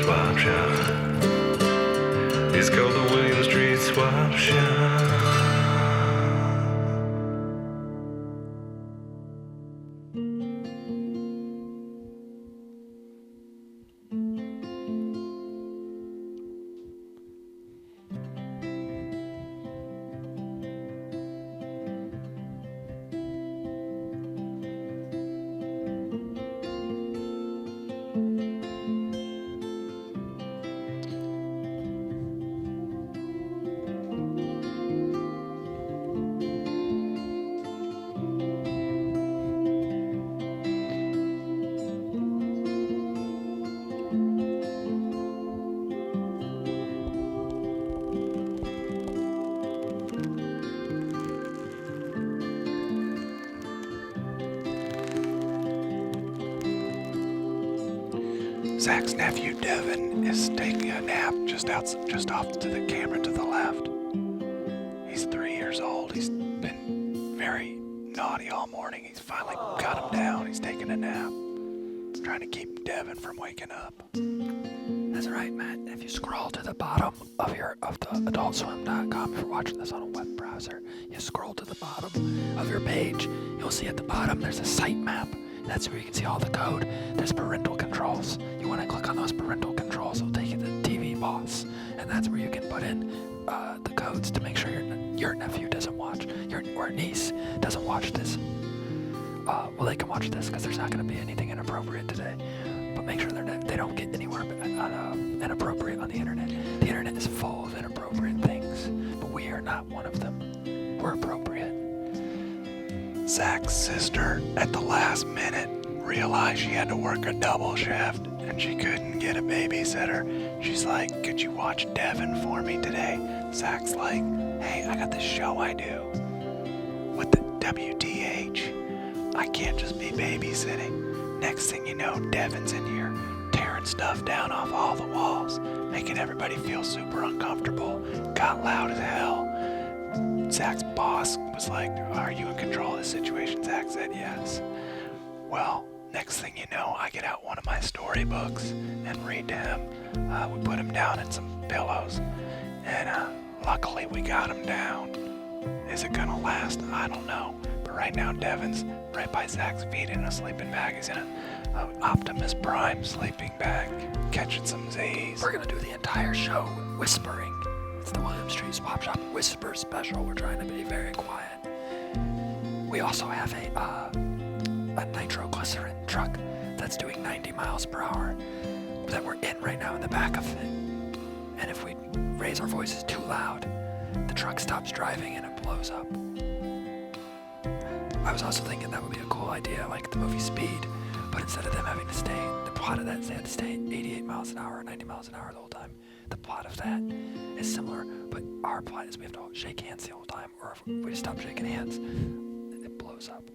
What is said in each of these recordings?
Swap Shop. It's called the William Street Swap Shop. Zach's nephew Devin is taking a nap just off to the camera to the left. He's 3 years old. He's been very naughty all morning. He's finally got him down. He's taking a nap. Trying to keep Devin from waking up. That's right, Matt. If you scroll to the bottom of the adultswim.com, if you're watching this on a web browser, you scroll to the bottom of your page, you'll see at the bottom there's a site map. That's where you can see all the code. There's parental controls. You want to click on those parental controls. It'll take you to TV Boss. And that's where you can put in the codes to make sure your nephew doesn't watch, or niece doesn't watch this. Well, they can watch this because there's not going to be anything inappropriate today. But make sure they don't get anywhere inappropriate on the internet. The internet is full of inappropriate things, but we are not one of them. We're appropriate. Zach's sister, at the last minute, realized she had to work a double shift and she couldn't get a babysitter. She's like, could you watch Devin for me today? Zach's like, hey, I got this show I do with the WDH. I can't just be babysitting. Next thing you know, Devin's in here tearing stuff down off all the walls, making everybody feel super uncomfortable. Got loud as hell. Zach's boss was like, are you in control of the situation? Zach said yes. Well, next thing you know, I get out one of my storybooks and read to him. We put him down in some pillows, and luckily we got him down. Is it gonna last? I don't know. But right now, Devin's right by Zach's feet in a sleeping bag. He's in an Optimus Prime sleeping bag, catching some Z's. We're gonna do the entire show whispering. It's the William Street Swap Shop Whisper Special. We're trying to be very quiet. We also have a nitroglycerin truck that's doing 90 miles per hour that we're in right now in the back of it. And if we raise our voices too loud, the truck stops driving and it blows up. I was also thinking that would be a cool idea, like the movie Speed, but instead of them having to stay, the plot of that is they had to stay 88 miles an hour, 90 miles an hour the whole time. The plot of that is similar, but our plot is we have to shake hands the whole time, or if we stop shaking hands, it blows up.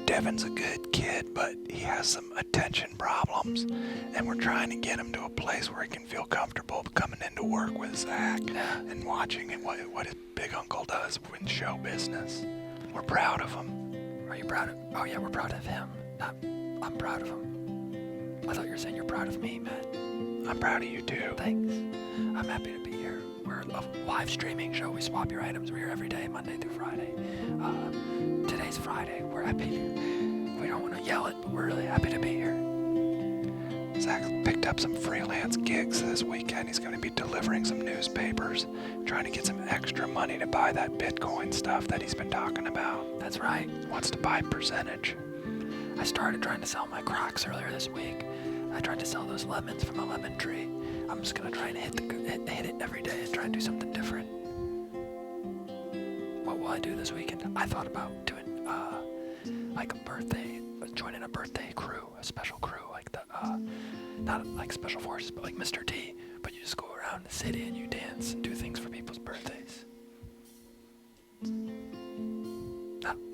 Devin's a good kid, but he has some attention problems, and we're trying to get him to a place where he can feel comfortable coming into work with Zach and watching what his big uncle does in show business. We're proud of him. Are you proud of? Oh yeah, we're proud of him. I'm proud of him. I thought you were saying you're proud of me, Matt. I'm proud of you too. Thanks. I'm happy to be here. We're a live streaming show. We swap your items. We're here every day, Monday through Friday. Today's Friday. We're happy. We don't want to yell it, but we're really happy to be here. Zach picked up some freelance gigs this weekend. He's going to be delivering some newspapers, trying to get some extra money to buy that Bitcoin stuff that he's been talking about. That's right. Wants to buy percentage. I started trying to sell my Crocs earlier this week. I tried to sell those lemons from a lemon tree. I'm just going to try and hit it every day and try and do something different. What will I do this weekend? I thought about doing joining a birthday crew, a special crew, like not like Special Forces, but like Mr. T. But you just go around the city and you dance and do things for people's birthdays.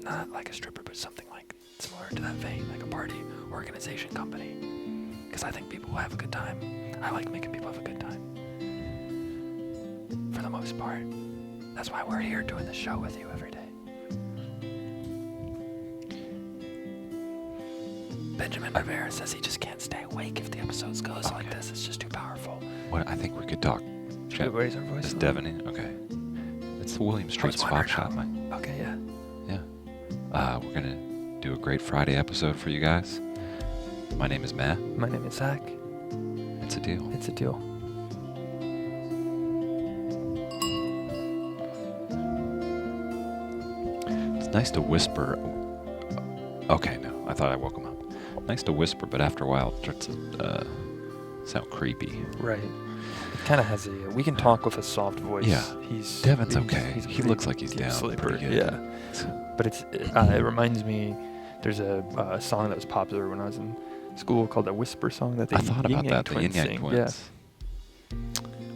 Not like a stripper, but something like similar to that vein, like a party organization company. Because I think people will have a good time. I like making people have a good time. For the most part. That's why we're here doing this show with you every day. Benjamin Rivera says he just can't stay awake if the episodes goes What? I think we could talk. Should we raise our voice? Is a little? Devin in? Okay. It's the William Street was Swap wondering Shop. how- Okay, yeah. We're gonna do a great Friday episode for you guys. My name is Matt. My name is Zach. It's a deal. It's a deal. It's nice to whisper. Okay, no, I thought I woke him up. Nice to whisper, but after a while it starts to sound creepy. Right. It kind of has a. We can talk with a soft voice. Yeah. Devin's okay. He's a He pretty looks like he's deep down sleeper. pretty good. Yeah. But it reminds me. There's a song that was popular when I was in school called the Whisper song that the I thought Yin about Yang that. The Yin Twins Yang sing. Twins. Yeah.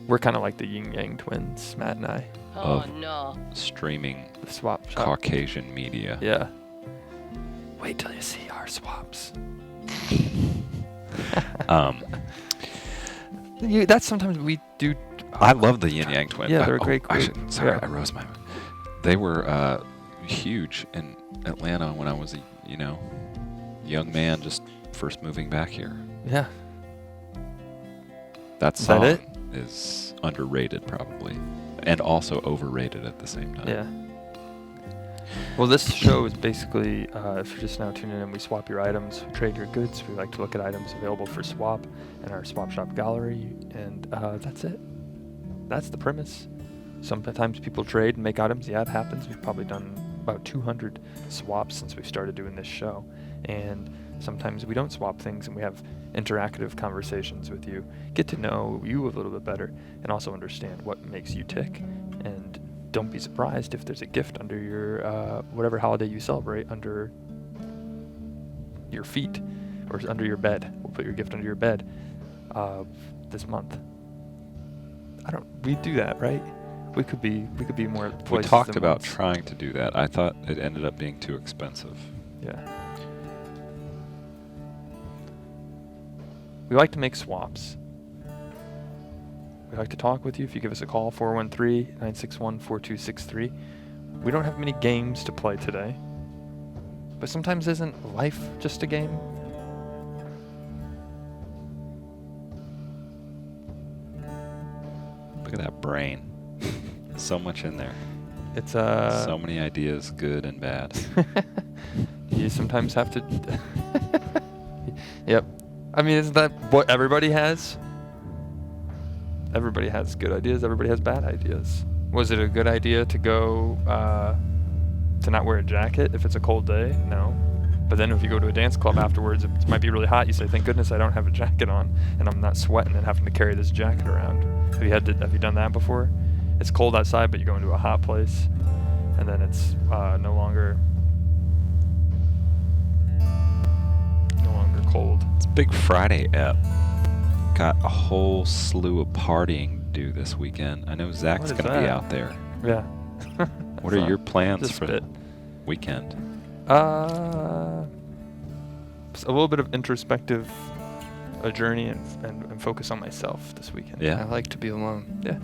We're kind of like the Yin Yang Twins, Matt and I. Oh Of- no. Streaming The swap shop. Caucasian media. Yeah. Wait till you see our swaps. That's sometimes we do. I love the Yin Yang Twins. Yeah, they're a great I group. should, sorry, Yeah. I rose my. They were huge in Atlanta when I was a young man, just first moving back here. Yeah. That Is that song it? is underrated, probably, and also overrated at the same time. Yeah. Well, this show is basically, if you're just now tuning in, we swap your items, trade your goods. We like to look at items available for swap in our swap shop gallery, and that's it. That's the premise. Sometimes people trade and make items. Yeah, it happens. We've probably done about 200 swaps since we started doing this show. And sometimes we don't swap things and we have interactive conversations with you, get to know you a little bit better, and also understand what makes you tick. And don't be surprised if there's a gift under your, whatever holiday you celebrate, under your feet or under your bed. We'll put your gift under your bed this month. We do that, right? We could be more. We places talked than about once. trying to do that. I thought it ended up being too expensive. Yeah. We like to make swaps. We like to talk with you. If you give us a call, 413-961-4263. We don't have many games to play today. But sometimes isn't life just a game? Look at that brain. So much in there. It's So many ideas, good and bad. you sometimes have to. Yep. I mean, isn't that what everybody has? Everybody has good ideas. Everybody has bad ideas. Was it a good idea to go to not wear a jacket if it's a cold day? No. But then if you go to a dance club afterwards, it might be really hot. You say, "Thank goodness I don't have a jacket on, and I'm not sweating and having to carry this jacket around." Have you done that before? It's cold outside, but you go into a hot place, and then it's no longer cold. It's Big Friday ep. Got a whole slew of partying due this weekend. I know Zach's What is going to be that? out there. Yeah. What are your plans Just for spit. the weekend? A little bit of introspective journey and focus on myself this weekend. Yeah. I like to be alone. Yeah.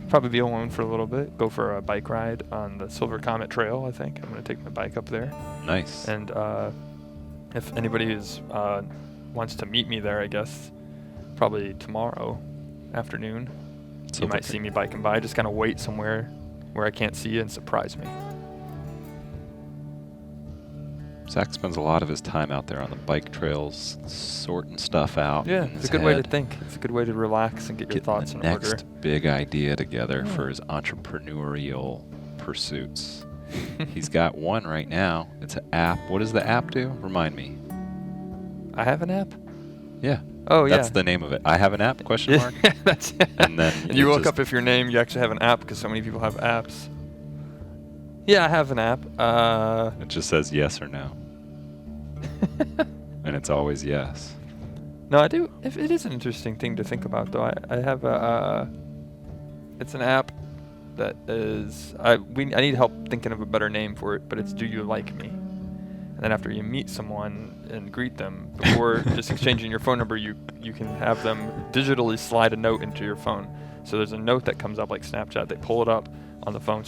Probably be alone for a little bit. Go for a bike ride on the Silver Comet Trail, I think. I'm going to take my bike up there. Nice. And if anybody wants to meet me there, I guess, probably tomorrow afternoon, you Silver might see me biking by. Just kind of wait somewhere where I can't see you and surprise me. Zach spends a lot of his time out there on the bike trails, sorting stuff out. Yeah, in it's his a good way to head, think. It's a good way to relax and get your getting thoughts the in order. next big idea together Yeah. for his entrepreneurial pursuits. He's got one right now. It's an app. What does the app do? Remind me. I have an app? Yeah. Oh, yeah. That's the name of it. I have an app? Question Yeah, mark. that's it. And then And you it look just- up if your name, you actually have an app because so many people have apps. Yeah, I have an app. It just says yes or no. And it's always yes. No, I do. If it is an interesting thing to think about, though. I have a. It's an app that is. I need help thinking of a better name for it, but it's Do You Like Me? And then after you meet someone and greet them, before just exchanging your phone number, you can have them digitally slide a note into your phone. So there's a note that comes up like Snapchat. They pull it up on the phone,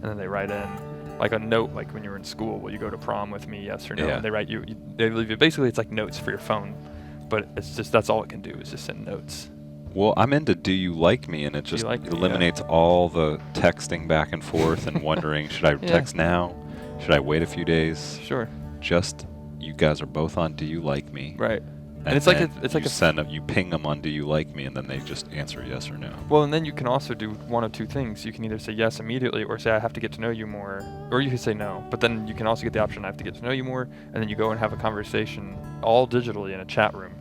and then they write in like a note, like when you were in school. Will you go to prom with me? Yes or no? Yeah. And they write they leave you. Basically, it's like notes for your phone, but it's just that's all it can do is just send notes. Well, I'm into Do You Like Me, and it just Like Me, yeah. eliminates all the texting back and forth and wondering, should I text now? Should I wait a few days? Sure. Just, you guys are both on Do You Like Me? Right. And it's like then it's like you ping them on Do You Like Me, and then they just answer yes or no. Well, and then you can also do one of two things. You can either say yes immediately, or say I have to get to know you more, or you can say no. But then you can also get the option I have to get to know you more, and then you go and have a conversation all digitally in a chat room.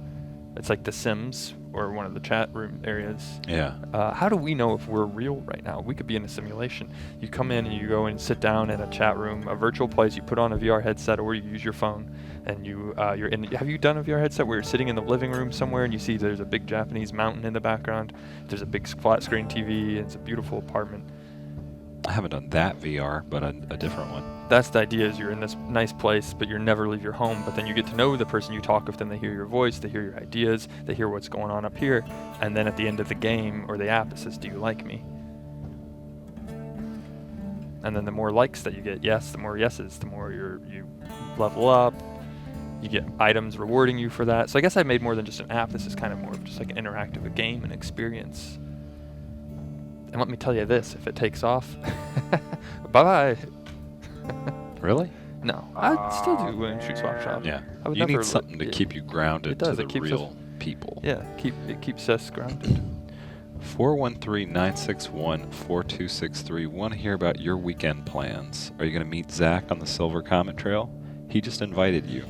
It's like The Sims or one of the chat room areas. Yeah. How do we know if we're real right now? We could be in a simulation. You come in and you go and sit down in a chat room, a virtual place. You put on a VR headset or you use your phone, and you're in. Have you done a VR headset where you're sitting in the living room somewhere and you see there's a big Japanese mountain in the background? There's a big flat screen TV. It's a beautiful apartment. I haven't done that VR, but a different one. That's the idea, is you're in this nice place, but you never leave your home. But then you get to know the person, you talk with them, they hear your voice, they hear your ideas, they hear what's going on up here. And then at the end of the game or the app, it says, do you like me? And then the more likes that you get, yes, the more yeses, the more you level up. You get items rewarding you for that. So I guess I made more than just an app. This is kind of more of just like an interactive game and experience. And let me tell you this, if it takes off, bye-bye. Really? No, I still do win shoot swap shop. Yeah. I would You never need something to keep you grounded it does, to it the keeps us- real people. Yeah, it keeps us grounded. 413-961-4263. Want to hear about your weekend plans. Are you going to meet Zach on the Silver Comet Trail? He just invited you,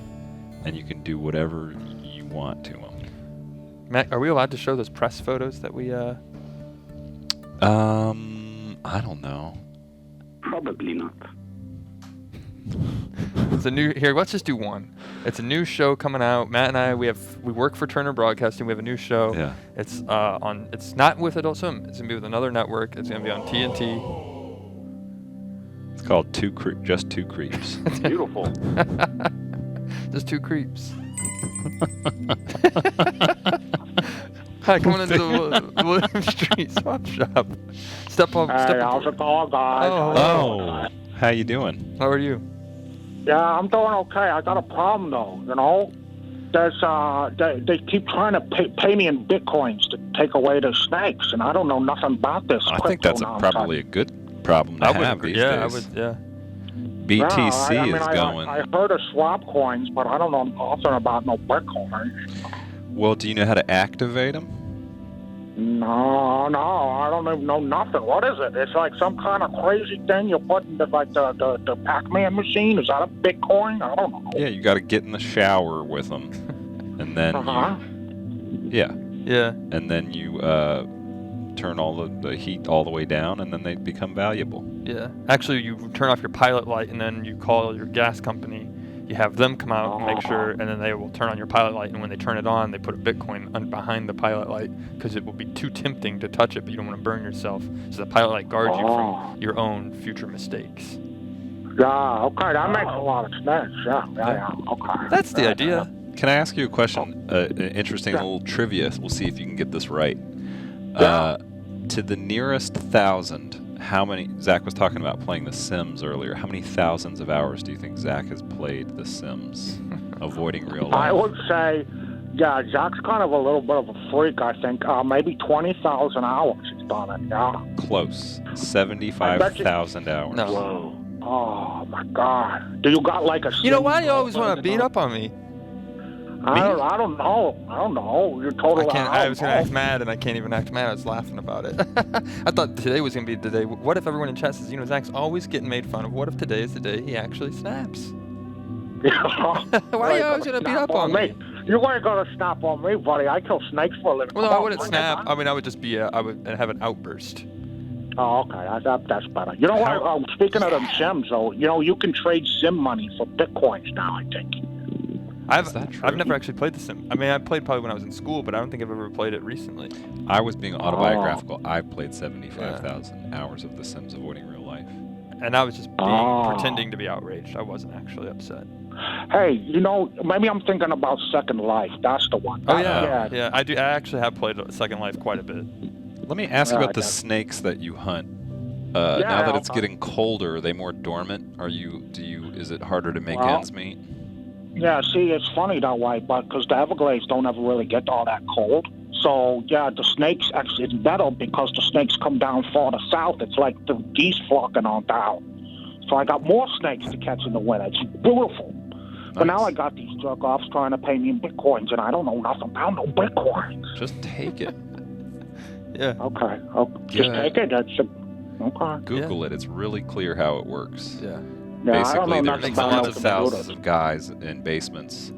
and you can do whatever you want to him. Matt, are we allowed to show those press photos that we? I don't know. Probably not. It's a new here. Let's just do one. It's a new show coming out. Matt and I, we work for Turner Broadcasting. We have a new show. Yeah. It's on. It's not with Adult Swim. It's gonna be with another network. It's gonna be on TNT. It's called Just Two Creeps. Beautiful. Just two creeps. Hi, coming into the William Street Swap Shop. Step up. Hey, how's it going, guys? Oh, how you doing? How are you? Yeah, I'm doing okay. I got a problem, though, you know? There's, they keep trying to pay me in Bitcoins to take away the snakes, and I don't know nothing about this. I think that's probably a good problem to have these days. I would, yeah. BTC is going. I heard of swap coins, but I don't know nothing about no Bitcoin. Well, do you know how to activate them? No, I don't even know nothing. What is it? It's like some kind of crazy thing you put in the Pac-Man machine. Is that a Bitcoin? I don't know. Yeah, you got to get in the shower with them, and then yeah, and then you turn all the heat all the way down, and then they become valuable. Yeah, actually, you turn off your pilot light, and then you call your gas company. You have them come out and make sure, and then they will turn on your pilot light. And when they turn it on, they put a Bitcoin behind the pilot light because it will be too tempting to touch it, but you don't want to burn yourself. So the pilot light guards you from your own future mistakes. Yeah, okay, that makes a lot of sense. Yeah, okay. That's the idea. Can I ask you a question? An interesting little trivia. We'll see if you can get this right. To the nearest 1,000. How many? Zach was talking about playing The Sims earlier. How many thousands of hours do you think Zach has played The Sims, avoiding real life? I would say, yeah, Zach's kind of a little bit of a freak, I think. Maybe 20,000 hours he's done it, yeah. Close. 75,000 hours. No. Whoa. Oh, my God. Do you got like a... You know, why do you always want to beat up on me? I don't know. You're totally... I was going to act mad, and I can't even act mad. I was laughing about it. I thought today was going to be the day. What if everyone in chat says, Zach's always getting made fun of. What if today is the day he actually snaps? Why are you always going to beat up on me? You ain't going to snap on me, buddy. I kill snakes for a living. Well, no, I wouldn't snap. I mean, I would just be, I would have an outburst. Oh, okay. That's better. You know what? Speaking of them Sims, though, you can trade Sim money for Bitcoins now, I think. Is that true? I've never actually played The Sim. I mean, I played probably when I was in school, but I don't think I've ever played it recently. I was being autobiographical. I've played 75,000 hours of The Sims avoiding real life. And I was just pretending to be outraged. I wasn't actually upset. Hey, maybe I'm thinking about Second Life. That's the one. Oh, yeah. I do. I actually have played Second Life quite a bit. Let me ask you about the snakes that you hunt. Now that it's getting colder, are they more dormant? Is it harder to make ends meet? Yeah, see, it's funny that way, but because the Everglades don't ever really get all that cold, So yeah, the snakes actually it's better because the snakes come down farther south. It's like the geese flocking on down. So I got more snakes to catch in the winter. It's beautiful. But now I got these jerk-offs trying to pay me in bitcoins, and I don't know nothing about no bitcoins. Just take it. Yeah. Okay. Just Yeah. take it. That's okay. Google it. It's really clear how it works. Yeah. Yeah, I don't Basically, know there's nothing about tons no of thousands computers. of guys in basements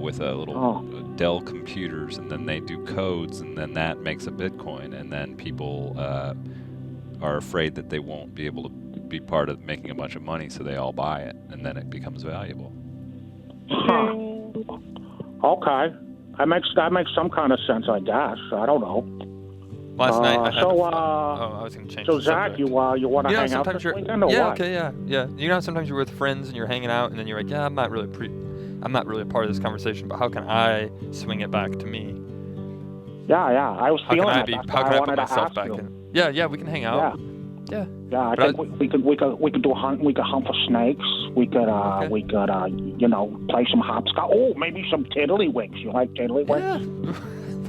with a little Dell computers, and then they do codes, and then that makes a Bitcoin, and then people are afraid that they won't be able to be part of making a bunch of money, so they all buy it, and then it becomes valuable. Huh. Okay. That makes some kind of sense, I guess. I don't know. Last night I had so, I was going to change So the Zach, subject. you want to You know, hang out sometimes this you're weekend or yeah, what? okay, yeah. You know, sometimes you're with friends and you're hanging out, and then you're like, yeah, I'm not really a part of this conversation, but how can I swing it back to me? Yeah. I was How can feeling I it. be? That's How why can I wanted put to myself ask back you. in? Yeah, we can hang out. Yeah. Yeah. I But think we could do a hunt. We could hunt for snakes. We could play some hopscotch. Oh, maybe some tiddlywinks. You like tiddlywinks? Yeah.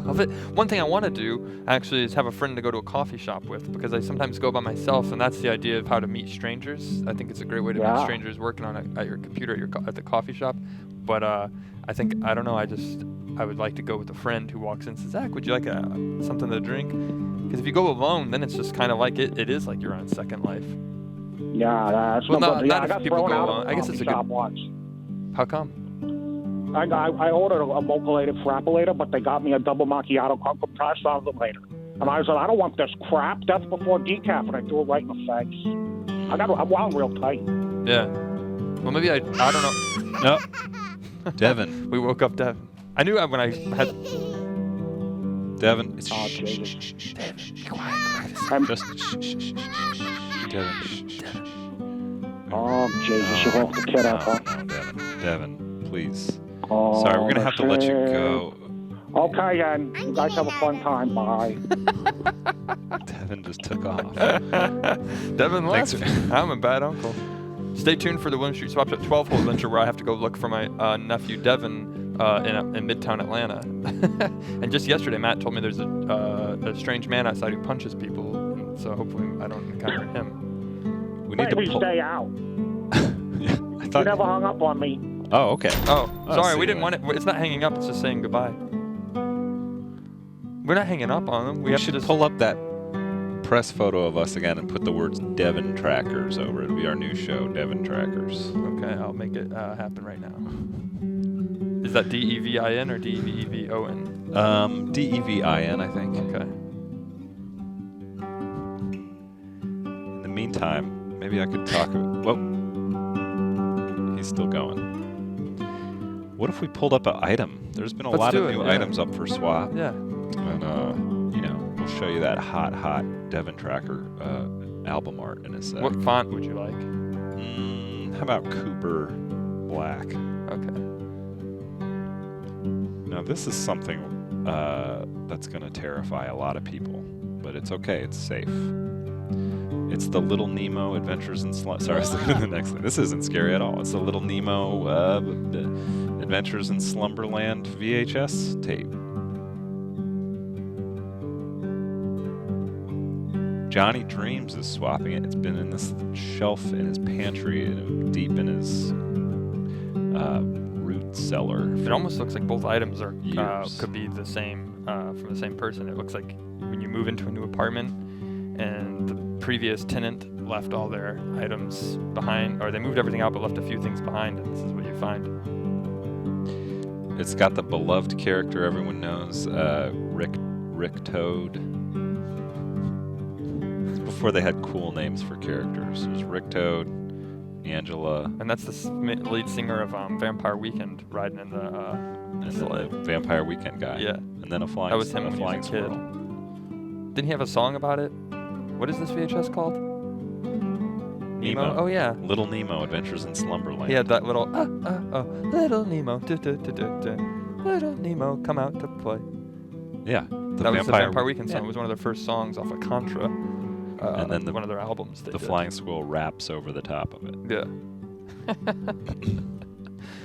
Love it. One thing I want to do actually is have a friend to go to a coffee shop with, because I sometimes go by myself, and that's the idea of how to meet strangers. I think it's a great way to meet strangers working at your computer at the coffee shop. But I don't know. I would like to go with a friend who walks in and says, Zach, would you like something to drink? Because if you go alone, then it's just kind of like it is like you're on Second Life. Yeah, that's Well, no not good. Yeah, I if got people thrown go out alone. of I the guess coffee it's a good- shop once. How come? I ordered a mochalated frappalator, but they got me a double macchiato compressed out of them later. And I said, I don't want this crap. That's before decaf, and I threw it right in the face. I'm wound real tight. Yeah. Well, maybe I don't know. No. Devin. We woke up Devin. I knew when I had. Devin. Oh, Jesus. Just Devin. Oh, Jesus, you woke the kid up, huh? No, Devin, please. Oh, Sorry, we're gonna have to let you go. Okay, then. You guys have a fun time. Bye. Devin just took off. Devin left. Thanks. I'm a bad uncle. Stay tuned for the William Street Swaps at 12-hole adventure, where I have to go look for my nephew Devin in Midtown Atlanta. And just yesterday, Matt told me there's a strange man outside who punches people, and so hopefully I don't encounter him. We need to Maybe pull. stay out. Yeah, I You thought. never hung up on me. Oh, okay. Oh, sorry, see we didn't you want it. It's not hanging up. It's just saying goodbye. We're not hanging up on them. We have should to just pull up that press photo of us again and put the words Devin Trackers over it. It'll be our new show, Devin Trackers. Okay, I'll make it happen right now. Is that DEVIN or DEVEVON? DEVIN, I think. Okay. In the meantime, maybe I could talk. Whoa. He's still going. What if we pulled up an item? There's been a Let's lot do of it, new yeah. items up for swap. Yeah. And, we'll show you that hot Devin Tracker album art in a sec. What font would you like? How about Cooper Black? Okay. Now, this is something that's going to terrify a lot of people, but it's okay. It's safe. It's the Little Nemo Adventures in Sorry, I was looking at the next thing. This isn't scary at all. It's the Little Nemo Adventures in Slumberland VHS tape. Johnny Dreams is swapping it. It's been in this shelf in his pantry, deep in his root cellar. It almost looks like both items are Years. could be the same from the same person. It looks like when you move into a new apartment and the previous tenant left all their items behind, or they moved everything out but left a few things behind, and this is what you find. It's got the beloved character everyone knows, Rick Toad. Before they had cool names for characters. There's Rick Toad, Angela, And that's the lead singer of Vampire Weekend riding in the and then sled. the Vampire Weekend guy. Yeah. And then a flying That was him a when he was flying a kid. squirrel. Didn't he have a song about it? What is this VHS called? Nemo? Oh, yeah. Little Nemo Adventures in Slumberland. He had that little, little Nemo, little Nemo, come out to play. Yeah. That was the Vampire Weekend song. It was one of their first songs off of Contra. And then one of their albums. The flying squirrel raps over the top of it. Yeah.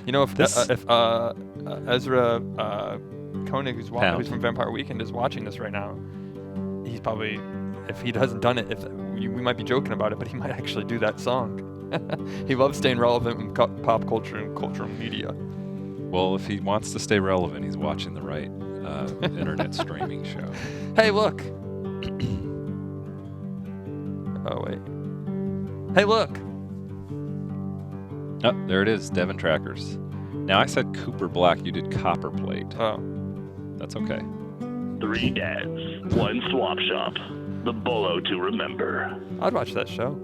You know, if This- Ezra Koenig, who's Pound. from Vampire Weekend, is watching this right now. He's probably, if he hasn't done it, we might be joking about it, but he might actually do that song. He loves staying relevant in pop culture and cultural media. Well, if he wants to stay relevant, he's watching the right internet streaming show. Hey, look. Oh, wait. Hey, look. Oh, there it is, Devon Trackers. Now I said Cooper Black, you did Copperplate. Oh. That's okay. 3 dads, 1 swap shop. The bolo to remember. I'd watch that show.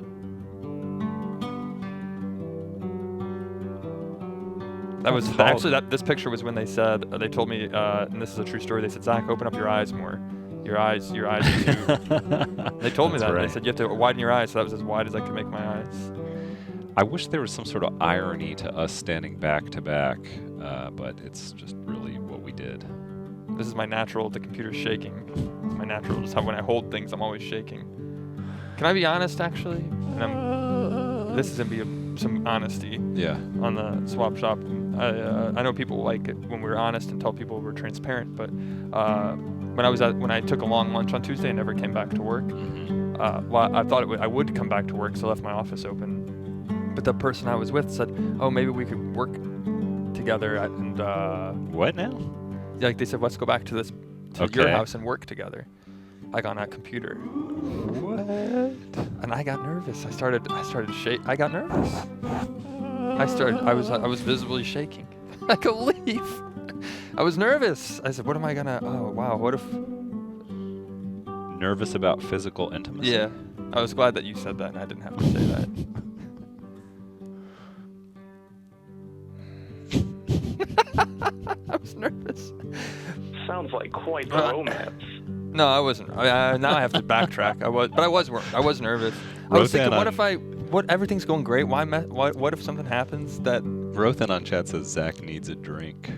That was actually this picture was when they said they told me, and this is a true story. They said, Zach, open up your eyes more. Your eyes are too. They told me that. Right. They said you have to widen your eyes. So that was as wide as I could make my eyes. I wish there was some sort of irony to us standing back to back, but it's just really what we did. This is my natural. The computer's shaking. It's my natural. Just how when I hold things, I'm always shaking. Can I be honest, actually? And this is gonna be some honesty. Yeah. On the swap shop. I know people like it when we're honest and tell people we're transparent, but when I took a long lunch on Tuesday and never came back to work, well, I thought I would come back to work, so I left my office open. But the person I was with said, "Oh, maybe we could work together." And What now? like they said, "Let's go back to your Okay. house and work together." Like on that computer. What? And I got nervous. I started shake. I got nervous. I was visibly shaking like a leaf. I was nervous. I said, "What am I gonna? Oh wow, what if?" Nervous about physical intimacy? Yeah, I was glad that you said that, and I didn't have to say that. I was nervous. Sounds like quite the romance. No, I wasn't. Now I have to backtrack. I was nervous. I was thinking, what everything's going great. What if something happens that? Rothan on chat says Zach needs a drink.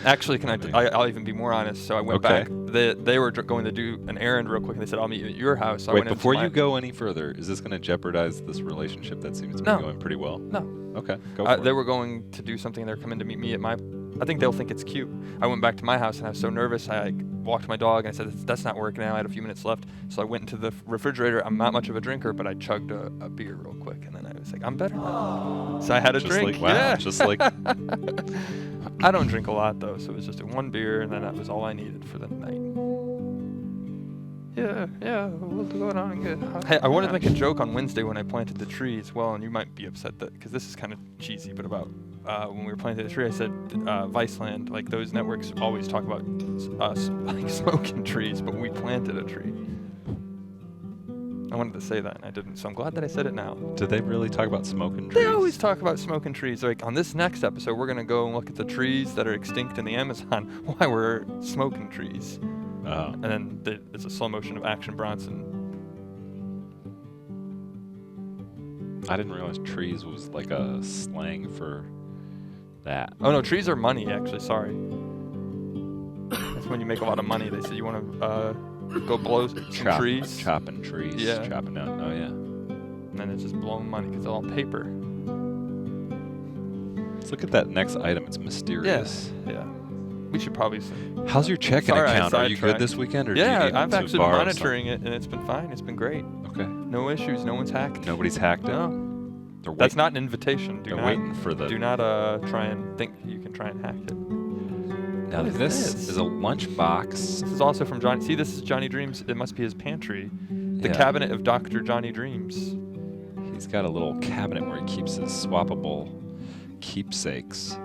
Actually, I'll even be more honest. So I went back. They were going to do an errand real quick, and they said, "I'll meet you at your house." So Wait, before you go any further, is this going to jeopardize this relationship that seems to be going pretty well? No. Okay, go for it. They were going to do something. They're coming to meet me at my. I think they'll think it's cute. I went back to my house and I was so nervous. I walked my dog and I said, "That's not working now." I had a few minutes left, so I went into the refrigerator. I'm not much of a drinker, but I chugged a beer real quick, and then I was like, "I'm better now." So I had a drink. Like, wow, yeah. just like. I don't drink a lot though, so it was just one beer, and then that was all I needed for the night. Yeah, what's going on? Good. Hey, I wanted to make a joke on Wednesday when I planted the tree as well, and you might be upset that because this is kind of cheesy, but about when we were planting the tree, I said Viceland, like those networks always talk about us like smoking trees, but we planted a tree. I wanted to say that, and I didn't, so I'm glad that I said it now. Did they really talk about smoking trees? They always talk about smoking trees. Like on this next episode, we're gonna go and look at the trees that are extinct in the Amazon. Why we're smoking trees. And then it's a slow motion of Action Bronson. I didn't realize trees was like a slang for that. Oh no, trees are money actually. Sorry. That's when you make a lot of money. They say you want to go blow some trees. Chopping trees. Yeah. Chopping down. Oh yeah. And then it's just blowing money because it's all paper. Let's look at that next item. It's mysterious. Yeah. We should probably. How's your checking Sorry, account? Are you good sidetracked. this weekend, or do Yeah, you need I've to actually been borrow monitoring it, and it's been fine. It's been great. Okay. No issues. No one's hacked. Nobody's hacked it. No. They're That's waiting- not an invitation. They're waiting for the. Do not try and think you can try and hack it. Now What is this this? is a lunchbox. This is also from Johnny. See, this is Johnny Dreams. It must be his pantry. The Yeah. cabinet of Dr. Johnny Dreams. He's got a little cabinet where he keeps his swappable keepsakes.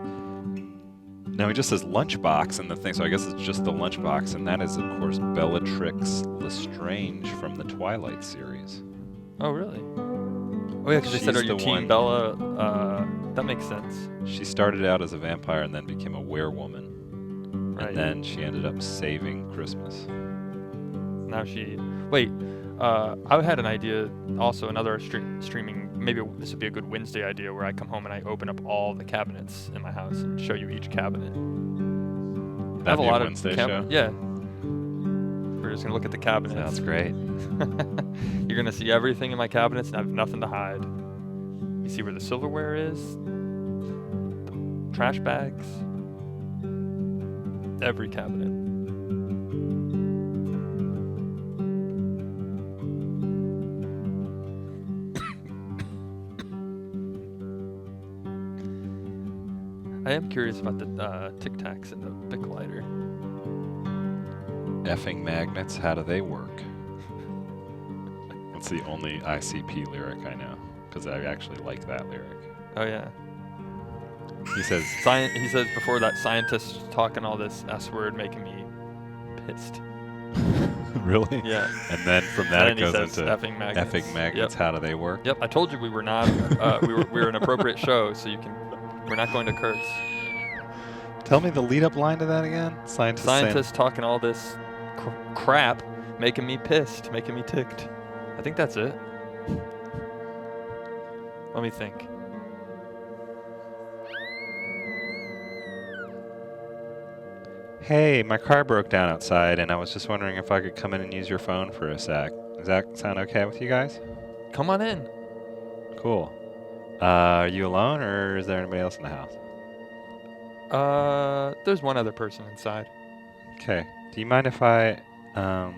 Now he just says lunchbox in the thing, so I guess it's just the lunchbox, and that is, of course, Bellatrix Lestrange from the Twilight series. Oh, really? Oh, yeah, because they said, She's are you the Team one- Bella? That makes sense. She started out as a vampire and then became a werewoman, Right. and then she ended up saving Christmas. Now she... Wait, I had an idea, also another streaming... Maybe this would be a good Wednesday idea where I come home and I open up all the cabinets in my house and show you each cabinet. I have That'd be a lot Wednesday of show? Yeah. We're just going to look at the cabinets. Sounds great. You're going to see everything in my cabinets and I have nothing to hide. You see where the silverware is? trash bags. Every cabinet. I am curious about the Tic Tacs and the Bic lighter. Effing magnets, how do they work? That's the only ICP lyric I know, because I actually like that lyric. Oh yeah. He says, He says before that, scientists talking all this S word making me pissed. really? Yeah. And then from that And it then he goes says into effing magnets. effing magnets, Yep. how do they work? Yep. I told you we were not. we were an appropriate show, so we're not going to curse. Tell me the lead-up line to that again. Scientists talking all this crap, making me pissed, making me ticked. I think that's it. Let me think. Hey, my car broke down outside, and I was just wondering if I could come in and use your phone for a sec. Does that sound okay with you guys? Come on in. Cool. Are you alone, or is there anybody else in the house? There's one other person inside. Okay. Do you mind if I have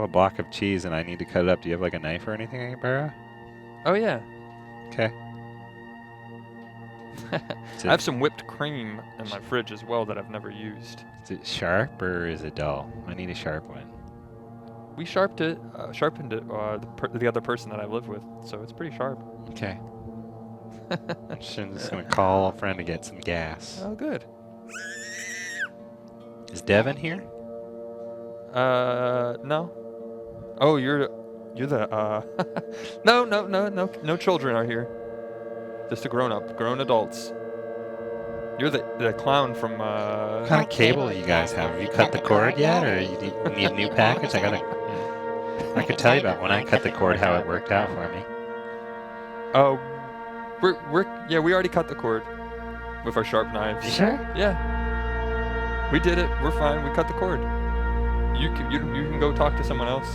a block of cheese and I need to cut it up? Do you have like a knife or anything I can borrow? Oh yeah. Okay. I have some whipped cream in my fridge as well that I've never used. Is it sharp or is it dull? I need a sharp one. We sharpened it. The other person that I live with, so it's pretty sharp. Okay. I'm just gonna call a friend to get some gas. Oh, good. Is Devin here? No. Oh, you're the no children are here. Just grown adults. You're the clown from What kind of cable do you guys have? Have you cut the cord yet, or you need a new package? I could tell you about when I cut the cord how it worked out for me. Oh, we already cut the cord with our sharp knives. Sure? Yeah. We did it. We're fine. We cut the cord. You can go talk to someone else.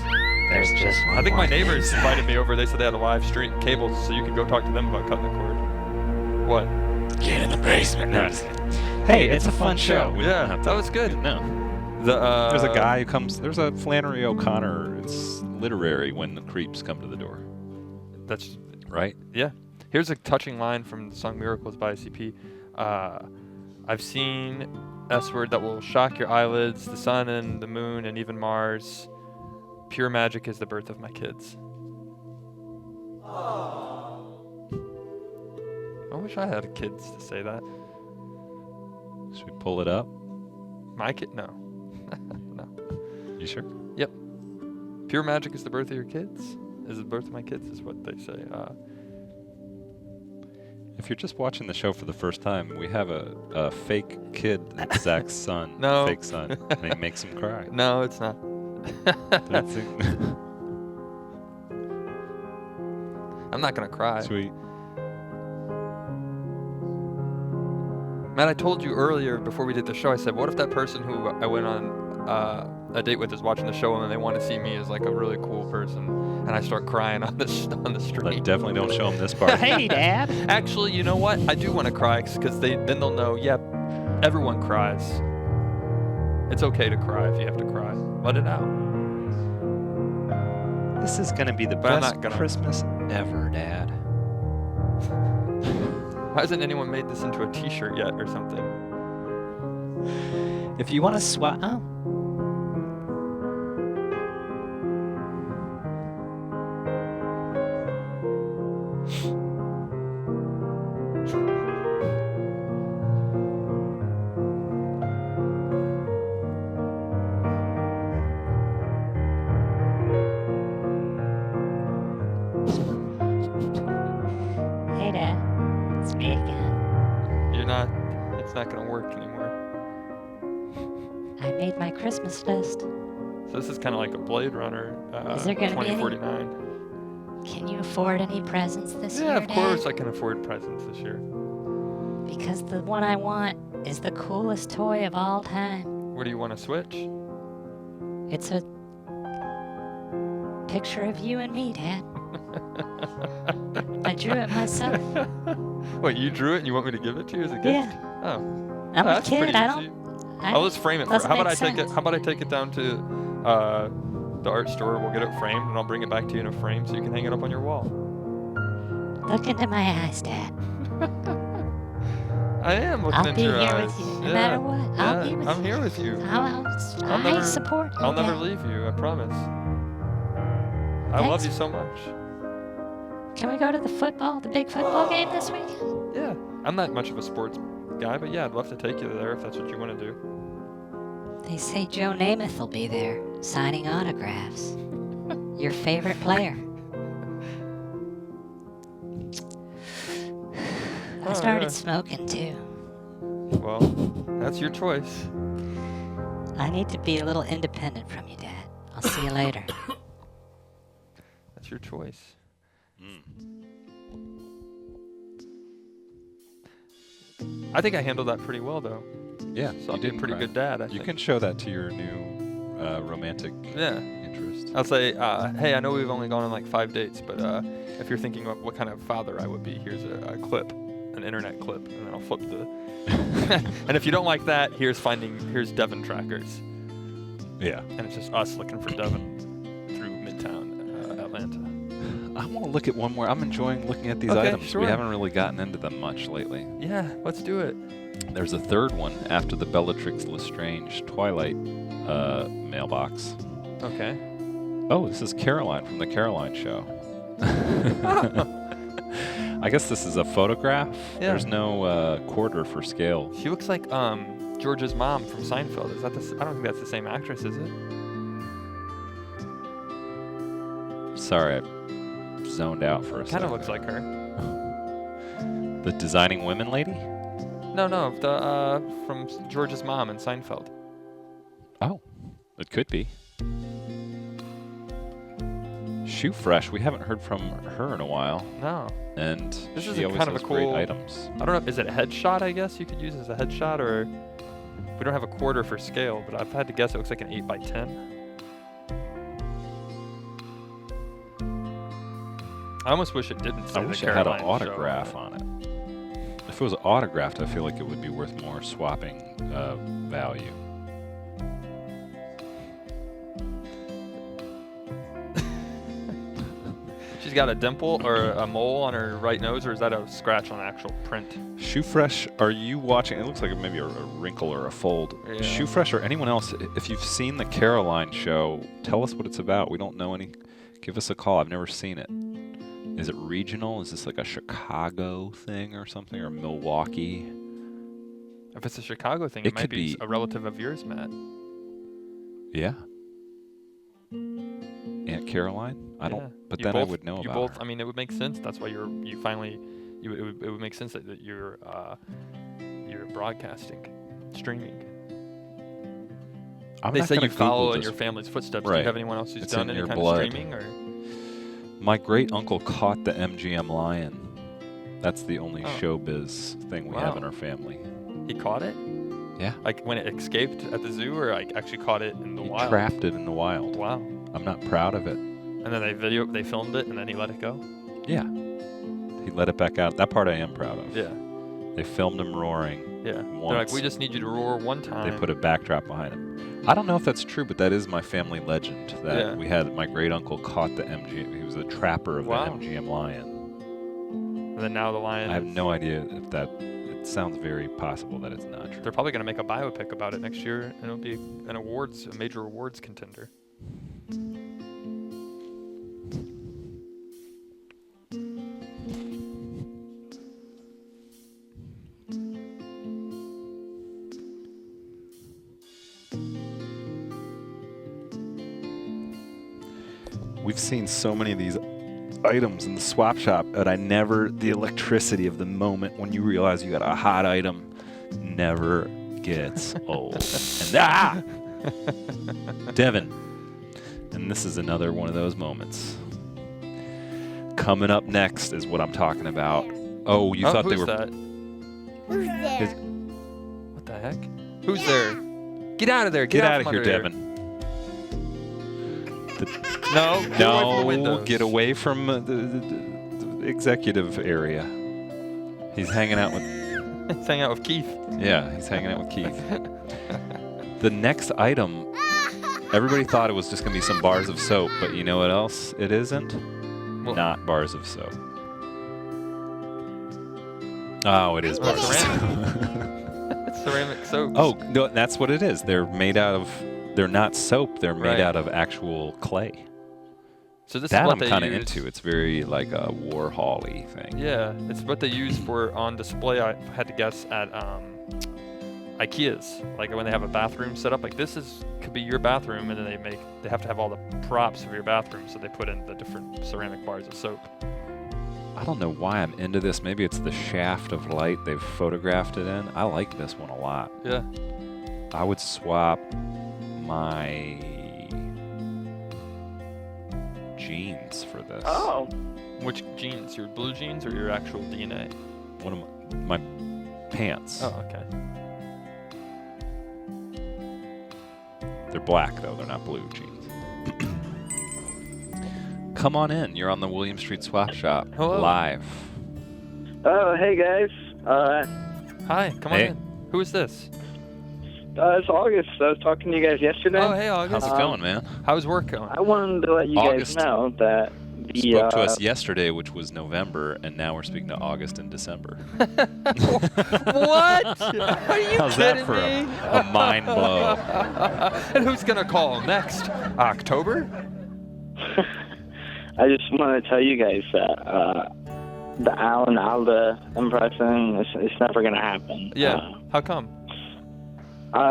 There's just one I think more my neighbors thing. invited me over. They said they had a live stream cable, so you could go talk to them about cutting the cord. What? Get in the basement. No, just kidding. Hey, it's a fun show. We don't Yeah, have that to- was good. No. There's a guy who comes. There's a Flannery O'Connor. It's literary when the creeps come to the door. That's Right? yeah. Here's a touching line from the song "Miracles" by ICP. I've seen S word that will shock your eyelids, the sun and the moon and even Mars. Pure magic is the birth of my kids. I wish I had kids to say that. Should we pull it up? My kid? No. No. You sure? Yep. Pure magic is the birth of your kids? Is the birth of my kids is what they say. If you're just watching the show for the first time, we have a fake kid that's Zach's son. No. Fake son. And he makes him cry. No, it's not. That's it. I'm not gonna cry. Sweet. Matt, I told you earlier before we did the show, I said, what if that person who I went on a date with is watching the show and they want to see me as like a really cool person, and I start crying on the street. But definitely don't show him this part. Hey, Dad. Actually, you know what? I do want to cry because then they'll know, yep, everyone cries. It's okay to cry if you have to cry. Let it out. This is gonna be the But I'm best not gonna. Christmas ever, Dad. Why hasn't anyone made this into a t-shirt yet or something? If you want to swap, oh. Hey, Dad. It's me again. It's not gonna work anymore. I made my Christmas list. So this is kind of like a Blade Runner Is there gonna be any- 2049. Can you afford any presents this Yeah, year, of course Dad? I can afford presents this year. Because the one I want is the coolest toy of all time. What do you want to switch? It's a picture of you and me, Dad. I drew it myself. Wait, you drew it and you want me to give it to you as a gift? Yeah. Oh. I'm a That's kid. pretty I easy. don't. I'll just frame it. How doesn't about I make take it? sense. How about I take it down to the art store? We'll get it framed, and I'll bring it back to you in a frame so you can hang it up on your wall. Look into my eyes, Dad. I am looking I'll into be your here eyes. with you, no Yeah, matter what. I'll yeah, be with I'm you. here with you. I never- support you. I'll never Dad. leave you. I promise. I love Thanks. you so much. Can we go to the big football game this week? Yeah, I'm not much of a sports guy, but yeah, I'd love to take you there if that's what you want to do. They say Joe Namath will be there signing autographs. Your favorite player. I started yeah. smoking too. Well, that's your choice. I need to be a little independent from you, Dad. I'll see you later. That's your choice. I think I handled that pretty well, though. Yeah, So I'll be a pretty good dad, I You think. can show that to your new romantic Yeah. interest. I'll say, hey, I know we've only gone on like 5 dates, but if you're thinking about what kind of father I would be, here's a clip, an internet clip, and then I'll flip the. And if you don't like that, here's Devon trackers, Yeah. and it's just us looking for Devon through Midtown Atlanta. I want to look at one more. I'm enjoying looking at these Okay, items. sure. We haven't really gotten into them much lately. Yeah, let's do it. There's a third one after the Bellatrix Lestrange Twilight mailbox. Okay. Oh, this is Caroline from the Caroline Show. I guess this is a photograph. Yeah. There's no quarter for scale. She looks like George's mom from Seinfeld. Is that I don't think that's the same actress, is it? Sorry, I zoned out for a Kind second. of looks like her. The Designing Women lady? No, the from George's mom in Seinfeld. Oh, it could be. Shoe Fresh, we haven't heard from her in a while, No. and This she is always kind of has a great cool- items. I don't know. Is it a headshot? I guess you could use as a headshot, or we don't have a quarter for scale, but I've had to guess it looks like an 8x10. I almost wish it didn't say I the wish it had an Caroline Show autograph on it. If it was autographed, I feel like it would be worth more swapping value. She's got a dimple or a mole on her right nose, or is that a scratch on actual print? Shoe Fresh, are you watching? It looks like maybe a wrinkle or a fold. Yeah. Shoe Fresh or anyone else, if you've seen the Caroline Show, tell us what it's about. We don't know any. Give us a call. I've never seen it. Is it regional? Is this like a Chicago thing or something, or Milwaukee? If it's a Chicago thing, It it might could be be- a relative of yours, Matt. Yeah. Aunt Caroline? I don't. Yeah. But You then I both- would know you about both. her. I mean, it would make sense. That's why you finally. It would make sense that you're broadcasting, streaming. I'm They not say gonna you follow Google in this. your family's footsteps. Do Right. you have anyone else who's It's done in any your kind blood. of streaming? Or My great uncle caught the MGM lion. That's the only Oh. showbiz thing we have Wow. in our family. he caught it? Yeah. Like when it escaped at the zoo, or like actually caught it in the He wild? trapped it in the wild. Wow. I'm not proud of it. And then they filmed it, and then he let it go. Yeah. He let it back out. That part I am proud of. Yeah. They filmed him roaring. Yeah. They're like, Once. we just need you to roar one time. They put a backdrop behind him. I don't know if that's true, but that is my family legend. That Yeah. we had my great uncle caught the MGM. He was a trapper of Wow. the MGM lion. And then now the lion. I have is- no idea if that. It sounds very possible that it's not true. They're probably going to make a biopic about it next year, and it'll be a major awards contender. We've seen so many of these items in the swap shop, but the electricity of the moment when you realize you got a hot item never gets old. And Devin. And this is another one of those moments. Coming up next is what I'm talking about. Oh, you thought they who's were. that? Who's there? What the heck? Who's there? Get out of there! Get out of from here, under there. Devin. No, get away from the No, windows. get away from the executive area. He's hanging out with. He's hanging out with Keith. Yeah, he's hanging out with Keith. The next item, everybody thought it was just gonna be some bars of soap, but you know what else it isn't? Well- Not bars of soap. Oh, it is bars of soap. It's ceramic soaps. Oh, no, that's what it is. They're made out of. They're not soap. They're made Right. out of actual clay. So this That is what I'm they kind of use. into. It's very like a Warhol-y thing. Yeah, it's what they use for on display. I had to guess at IKEA's, like when they have a bathroom set up. Like this could be your bathroom, and then they have to have all the props of your bathroom, so they put in the different ceramic bars of soap. I don't know why I'm into this. Maybe it's the shaft of light they've photographed it in. I like this one a lot. Yeah. I would swap my jeans for this. Oh. Which jeans? Your blue jeans or your actual DNA? One of my pants. Oh, okay. They're black though. They're not blue jeans. Come on in. You're on the William Street Swap Shop Hello. live. Oh, hey guys. Hi, come on Hey. in. Who is this? It's August. I was talking to you guys yesterday. Oh, hey, August. How's it going, man? How's work going? I wanted to let you August. guys know that the Spoke to us yesterday, which was November, and now we're speaking to August and December. What? Are you How's that kidding for me? a mind blow? And who's gonna call next? October? I just want to tell you guys that the Alan Alda impression it's never gonna happen. Yeah. How come?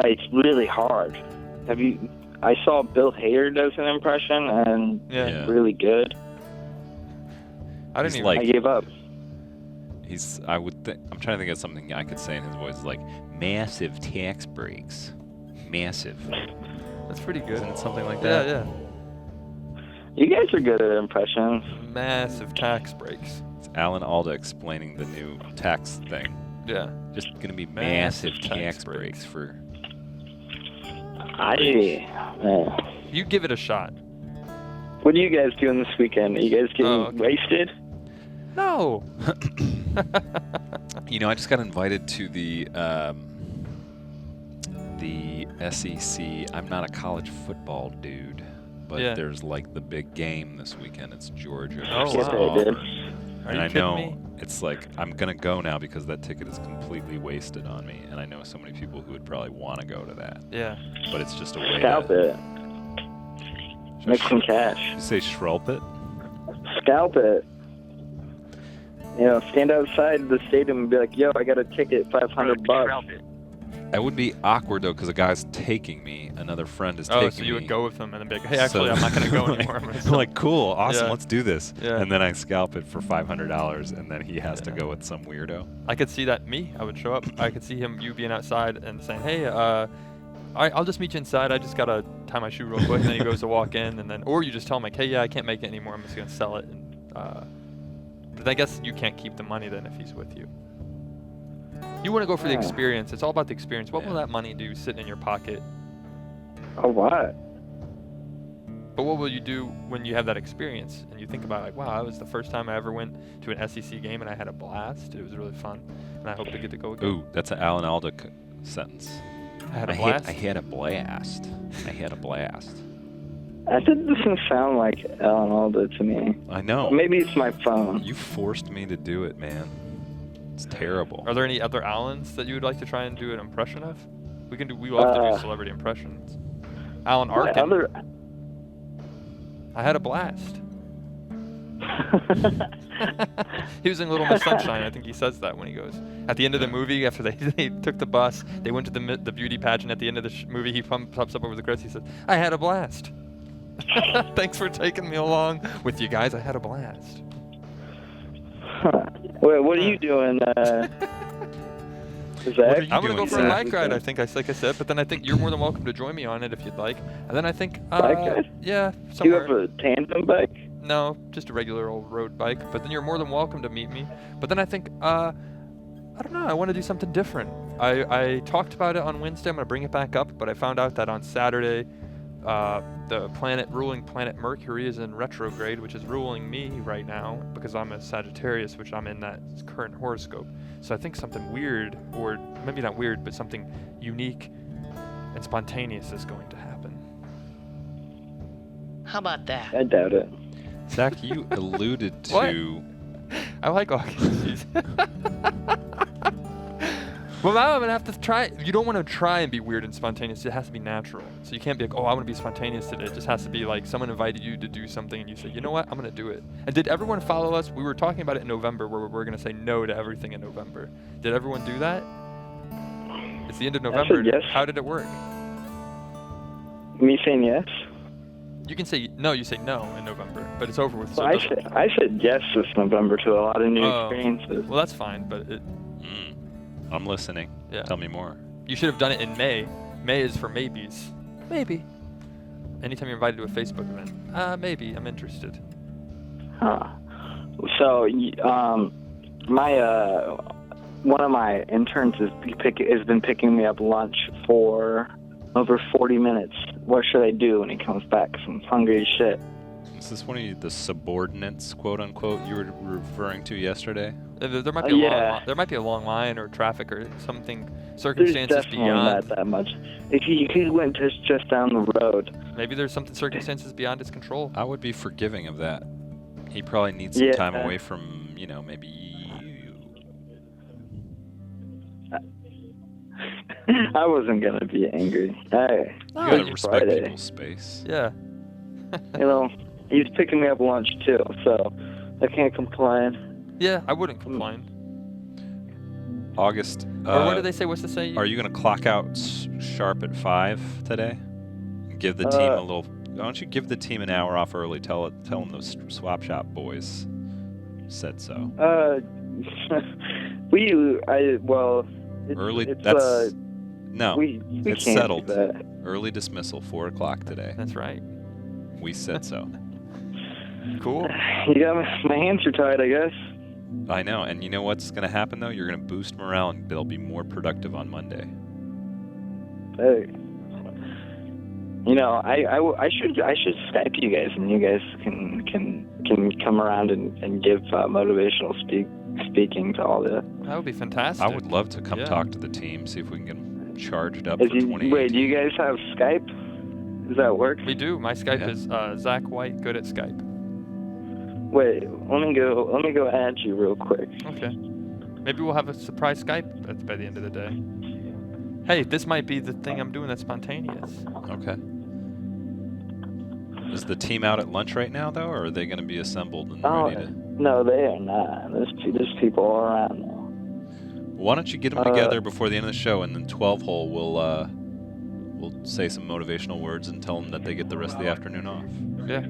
It's really hard. I saw Bill Hader does an impression and Yeah. Yeah. really good. I didn't He's even. like- I gave up. I'm trying to think of something I could say in his voice, like massive tax breaks. Massive. That's pretty good. Isn't it something like Yeah, that? yeah. You guys are good at impressions. Massive tax breaks. It's Alan Alda explaining the new tax thing. Yeah. Just gonna be Massive massive tax tax breaks. breaks for. You give it a shot. What are you guys doing this weekend? Are you guys getting Oh, okay. wasted? No. You know, I just got invited to the SEC. I'm not a college football dude, but Yeah. there's like the big game this weekend. It's Georgia Oh, versus wow. Auburn. Are And you I kidding know me? it's like I'm gonna go now because that ticket is completely wasted on me, and I know so many people who would probably want to go to that. Yeah. But it's just a way Scalp to it. Make some cash. You say Schrulp it? Scalp it. You know, stand outside the stadium and be like, yo, I got a ticket, $500. That would be awkward though, because a guy's taking me. Another friend is taking Oh, so you me. would go with them and then be like, hey, actually, I'm not gonna go anymore. I'm gonna I'm like, cool, awesome, Yeah. let's do this. Yeah. And then I scalp it for $500, and then he has to go with some weirdo. I could see that I would show up. I could see you being outside and saying, hey, I'll just meet you inside. I just gotta tie my shoe real quick. And then he goes to walk in, and then, or you just tell him like, hey, yeah, I can't make it anymore. I'm just gonna sell it. And but I guess you can't keep the money then if he's with you. You want to go for the Yeah. experience. It's all about the experience. What will Yeah. that money do sitting in your pocket? A lot. But what will you do when you have that experience and you think about like, wow, that was the first time I ever went to an SEC game and I had a blast. It was really fun, and I hope to get to go again. Ooh, that's an Alan Alda sentence. I had a blast. I had a blast. I had a blast. That doesn't sound like Alan Alda to me. I know. Maybe it's my phone. You forced me to do it, man. It's terrible. Are there any other Allens that you would like to try and do an impression of? We love to do celebrity impressions. Alan What Arkin. other- I had a blast. He was in Little Miss Sunshine. I think he says that when he goes at the end of the movie after they took the bus. They went to the beauty pageant. At the end of the movie, he pops up over the credits. He says, "I had a blast. Thanks for taking me along with you guys. I had a blast." Wait, what are you doing, Zach? I'm gonna go for a Yeah. bike ride. I think like I said, but then I think you're more than welcome to join me on it if you'd like. And then I think, Bike ride? yeah, Do you somewhere. have a tandem bike? No, just a regular old road bike. But then you're more than welcome to meet me. But then I think, I don't know. I want to do something different. I talked about it on Wednesday. I'm gonna bring it back up. But I found out that on Saturday, the ruling planet Mercury is in retrograde, which is ruling me right now because I'm a Sagittarius, which I'm in that current horoscope. So I think something weird, or maybe not weird, but something unique and spontaneous is going to happen. How about that? I doubt it. Zach, you alluded What? to. I like August. Well, now I'm gonna have to try. You don't want to try and be weird and spontaneous. It has to be natural. So you can't be like, oh, I want to be spontaneous today. It just has to be like someone invited you to do something and you say, you know what, I'm gonna do it. And did everyone follow us? We were talking about it in November, where we're gonna say no to everything in November. Did everyone do that? It's the end of November. yes. How did it work? Me saying yes? You can say no. You say no in November, but it's over with. So Well, I said yes this November to a lot of new Oh. experiences. Well, that's fine, but it. I'm listening. Yeah. Tell me more. You should have done it in May. May is for maybes. Maybe. Anytime you're invited to a Facebook event. Maybe. I'm interested. Huh. So, my one of my interns has been picking me up lunch for over 40 minutes. What should I do when he comes back? 'Cause I'm hungry as shit. Is this one of the subordinates, quote unquote, you were referring to yesterday? There might be there might be a long line or traffic or something, circumstances There's definitely beyond. not that much. If he went just down the road. Maybe there's something circumstances beyond his control. I would be forgiving of that. He probably needs some time Yeah. away from, maybe you. I wasn't gonna be angry. Hey, You gotta it's respect Friday. people's space. Yeah. He's picking me up lunch too, so I can't complain. Yeah, I wouldn't complain. August. Or what did they say? What's to say? Are you going to clock out sharp at 5 today? Give the team a little. Why don't you give the team an hour off early? Tell them those swap shop boys said so. Early. It's, no. we it's can't settled. do that. Early dismissal, 4 o'clock today. That's right. We said so. Cool. You got my hands are tied, I guess. I know, and you know what's going to happen though? You're going to boost morale, and they'll be more productive on Monday. Hey. I should Skype you guys, and you guys can come around and give motivational speaking to all the. That would be fantastic. I would love to come Yeah. talk to the team, see if we can get them charged up for 20. Wait, do you guys have Skype? Does that work? We do. My Skype Yeah. is Zach White, good at Skype. Wait, let me go add you real quick. Okay. Maybe we'll have a surprise Skype by the end of the day. Hey, this might be the thing I'm doing that's spontaneous. Okay. Is the team out at lunch right now, though, or are they going to be assembled and ready to? No, they are not. There's people all around now. Why don't you get them together before the end of the show, and then 12 hole we'll say some motivational words and tell them that they get the rest of the afternoon off. Yeah.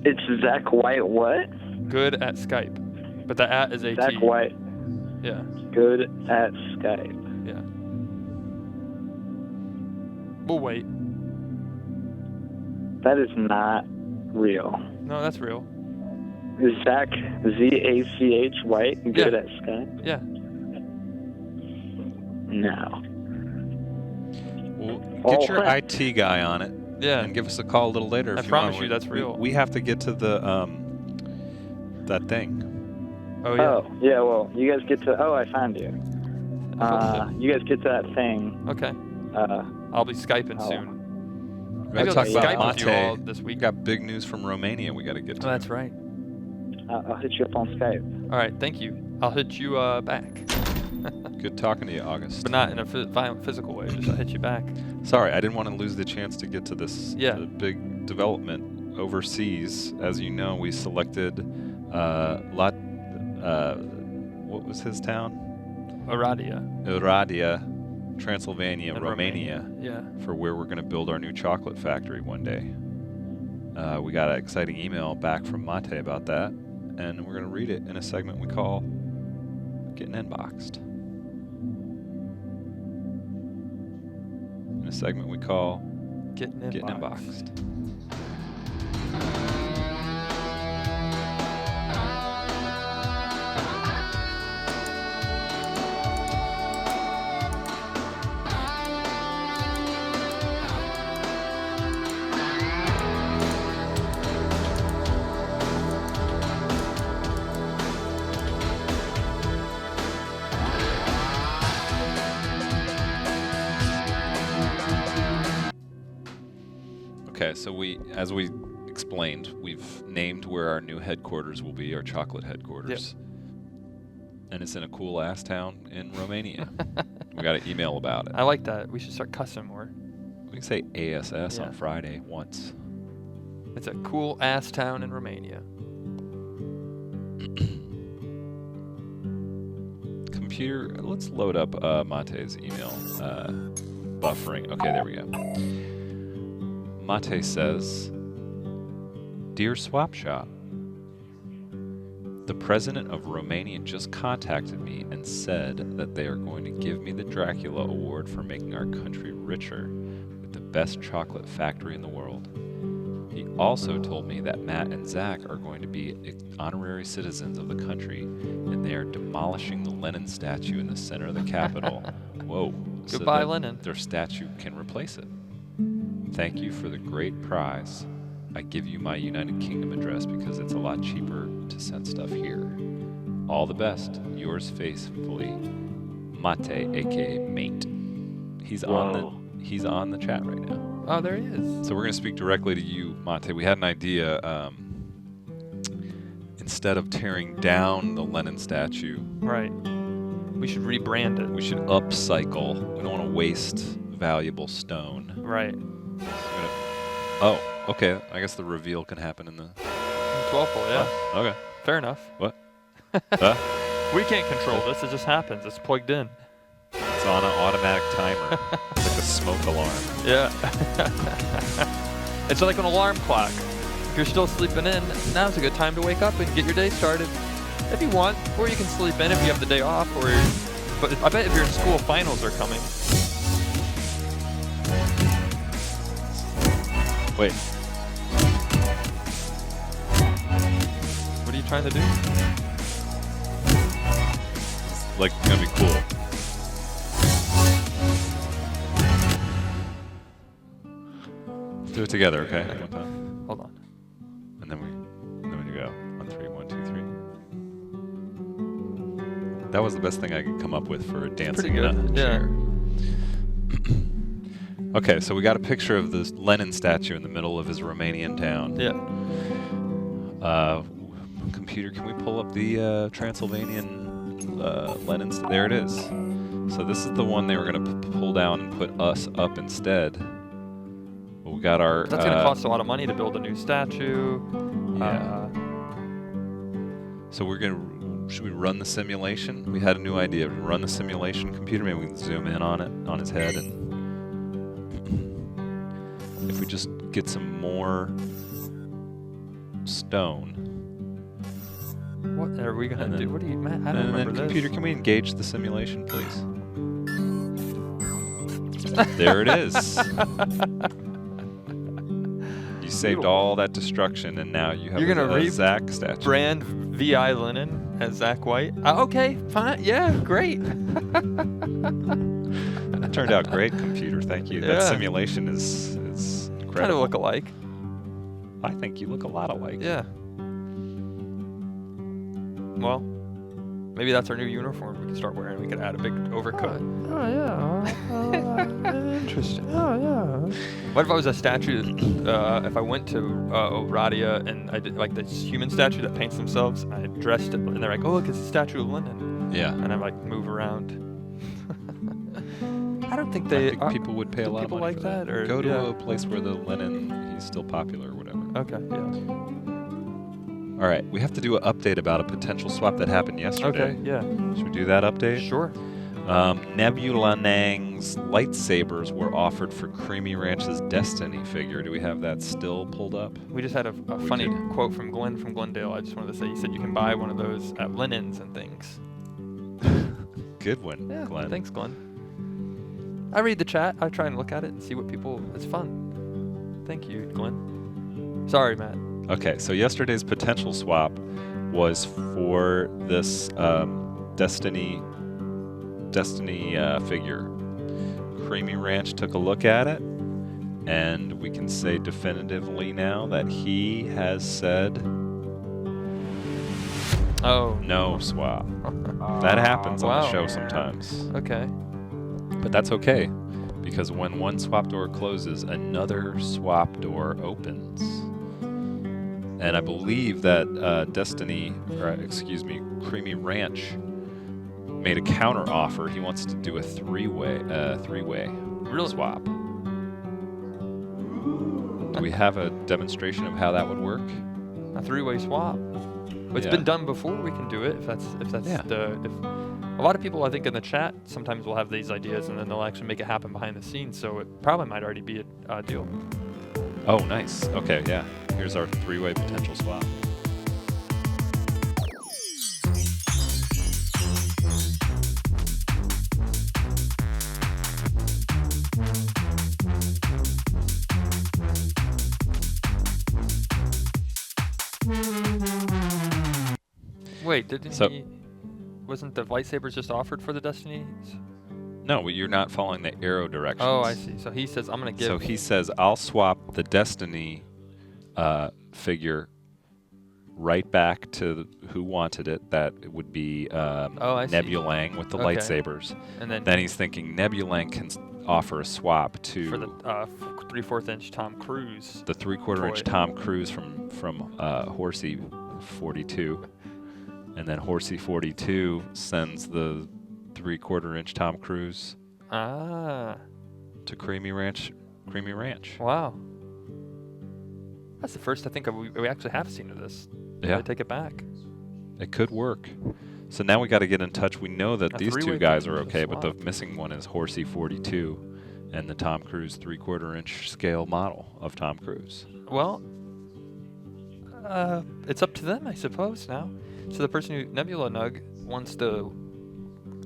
It's Zach White. What? Good at Skype, but the at is a Zach T. White. Yeah. Good at Skype. Yeah. We'll wait. That is not real. No, that's real. Is Zach Z-A-C-H White good Yeah. at Skype? Yeah. No. Well, get your IT guy on it. Yeah. And give us a call a little later. I if promise want. you that's real. We have to get to the that thing. Oh yeah. Oh, yeah, well, you guys get to... Oh, I found you. You guys get to that thing. Okay. I'll be Skyping soon. We Maybe gotta I'll talk Skype about with you all Mate. this We week. got big news from Romania we got to get to. Oh, that's right. I'll hit you up on Skype. All right, thank you. I'll hit you back. Good talking to you, August. But not in a violent physical way. Just I'll hit you back. Sorry, I didn't want to lose the chance to get to this Yeah. the big development overseas. As you know, we selected what was his town? Aradia. Oradea, Transylvania, And Romania, Yeah. for where we're going to build our new chocolate factory one day. We got an exciting email back from Mate about that, and we're going to read it in a segment we call Getting Inboxed. In a segment we call Getting Inboxed. Okay, so as we explained, we've named where our new headquarters will be, our chocolate headquarters. And it's in a cool ass town in Romania. We got an email about it. I like that. We should start cussing more. We can say ASS on Friday once. It's a cool ass town in Romania. Computer, let's load up Mate's email. Buffering. Okay, there we go. Mate says, Dear Swap Shop, the president of Romania just contacted me and said that they are going to give me the Dracula Award for making our country richer with the best chocolate factory in the world. He also told me that Matt and Zach are going to be honorary citizens of the country, and they are demolishing the Lenin statue in the center of the Capitol. Whoa. Goodbye, so that Lenin. Their statue can replace it. Thank you for the great prize. I give you my United Kingdom address because it's a lot cheaper to send stuff here. All the best. Yours faithfully, Mate, aka Mate. He's on the chat right now. Oh, there he is. So we're going to speak directly to you, Mate. We had an idea. Instead of tearing down the Lenin statue, right, we should rebrand it. We should upcycle. We don't want to waste valuable stone. Right. Oh, okay. I guess the reveal can happen in the 12th hole, yeah. Oh, okay. Fair enough. What? We can't control this. It just happens. It's plugged in. It's on an automatic timer. It's like a smoke alarm. Yeah. It's like an alarm clock. If you're still sleeping in, now's a good time to wake up and get your day started. If you want, or you can sleep in if you have the day off. But I bet if you're in school, finals are coming. Wait. What are you trying to do? Like, it's gonna be cool. Do it together, okay? One time. Hold on. And then we go. 1, 3, 1, 2, 3. That was the best thing I could come up with for dancing in a chair. Okay, so we got a picture of this Lenin statue in the middle of his Romanian town. Yeah. Computer, can we pull up the Transylvanian Lenin? There it is. So this is the one they were going to pull down and put us up instead. But we got our. That's going to cost a lot of money to build a new statue. Yeah. So we're going to. Should we run the simulation? We had a new idea. Run the simulation computer. Maybe we can zoom in on it, on his head, and if we just get some more stone. What are we gonna do? What do you, Matt? I don't remember And then, computer, this. can we engage the simulation, please? There it is. You saved all that destruction, and now you have a Zach statue. Brand VI Lenin as Zach White. Okay, fine. Yeah, great. That turned out great, computer. Thank you. That simulation is incredible. Kind of look alike. I think you look a lot alike. Yeah. Well, maybe that's our new uniform we can start wearing. We could add a big overcoat. Oh, yeah. Interesting. Oh, yeah. What if I was a statue, if I went to Oradea and I did like this human statue that paints themselves, and I dressed it, and they're like, oh, look, it's a statue of Lenin. Yeah. And I'm like, move around. I don't think I think people would pay a lot of money like for that. Or go to a place where the Lenin, he's still popular or whatever. Okay, yeah. All right, we have to do an update about a potential swap that happened yesterday. Okay, yeah. Should we do that update? Sure. Nebula Nang's lightsabers were offered for Creamy Ranch's Destiny figure. Do we have that still pulled up? We just had a funny quote from Glenn from Glendale. I just wanted to say, he said you can buy one of those at Lenin's and things. Good one, Yeah, Glenn. thanks, Glenn. I read the chat. I try and look at it and see what people. It's fun. Thank you, Glenn. Sorry, Matt. Okay, so yesterday's potential swap was for this Destiny figure. Creamy Ranch took a look at it, and we can say definitively now that he has said no swap. That happens on the show sometimes. Okay. But that's okay, Because when one swap door closes, another swap door opens. And I believe that Creamy Ranch made a counter offer. He wants to do a three-way swap. Do we have a demonstration of how that would work? A three-way swap. It's Yeah. been done before. We can do it if that's Yeah. if a lot of people I think in the chat sometimes will have these ideas and then they'll actually make it happen behind the scenes. So it probably might already be a deal. Oh, nice. Okay, yeah. Here's our three-way potential swap. Wait, So- wasn't the lightsabers just offered for the Destinies? No, you're not following the arrow directions. Oh, I see. So he says, I'm going to give... So he says, I'll swap the Destiny figure right back to who wanted it. That it would be I see. Nebulang with the Okay. lightsabers. And then Then he's thinking Nebulang can offer a swap to for the 3/4 inch Tom Cruise. the 3/4 inch toy. Tom Cruise from Horsey 42. And then Horsey 42 sends the 3/4 inch Tom Cruise Ah, to Creamy Ranch. wow. That's the first I think we actually have seen of this. Yeah. I take it back. It could work. So now we got to get in touch. We know that A these two three-way guys are potential okay, but the swap. missing one is Horsey 42 and the Tom Cruise 3/4 inch scale model of Tom Cruise. Well, it's up to them, I suppose, now. So the person who Nebula Nug wants the